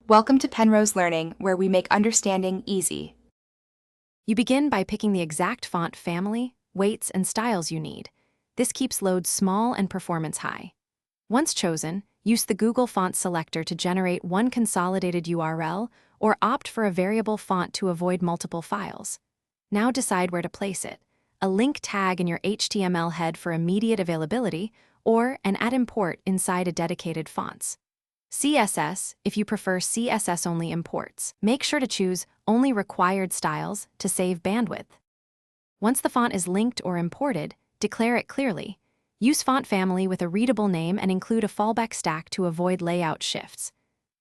Welcome to Penrose Learning, where we make understanding easy. You begin by picking the exact font family, weights, and styles you need. This keeps loads small and performance high. Once chosen, use the Google Font Selector to generate one consolidated URL or opt for a variable font to avoid multiple files. Now decide where to place it: a link tag in your HTML head for immediate availability, or an @import import inside a dedicated fonts. CSS, if you prefer CSS-only imports. Make sure to choose Only Required Styles to save bandwidth. Once the font is linked or imported, declare it clearly. Use font family with a readable name and include a fallback stack to avoid layout shifts.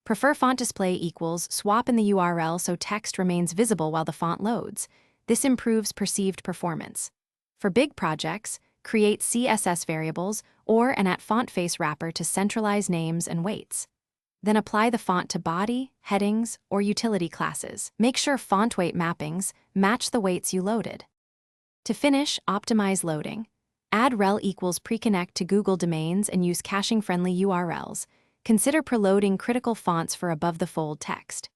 Prefer font display equals swap in the URL so text remains visible while the font loads. This improves perceived performance. For big projects, create CSS variables or an @font-face wrapper to centralize names and weights. Then apply the font to body, headings, or utility classes. Make sure font weight mappings match the weights you loaded. To finish, optimize loading. Add rel equals preconnect to Google domains and use caching-friendly URLs. Consider preloading critical fonts for above-the-fold text.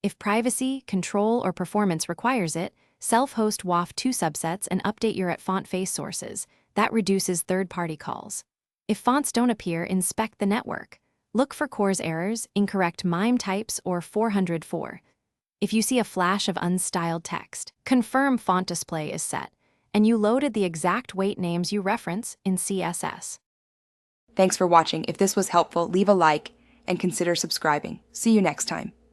If privacy, control, or performance requires it, self-host WAF 2 subsets and update your @font-face sources. That reduces third-party calls. If fonts don't appear, inspect the network. Look for CORS errors, incorrect MIME types, or 404. If you see a flash of unstyled text, confirm font display is set, and you loaded the exact weight names you reference in CSS. Thanks for watching. If this was helpful, leave a like and consider subscribing. See you next time.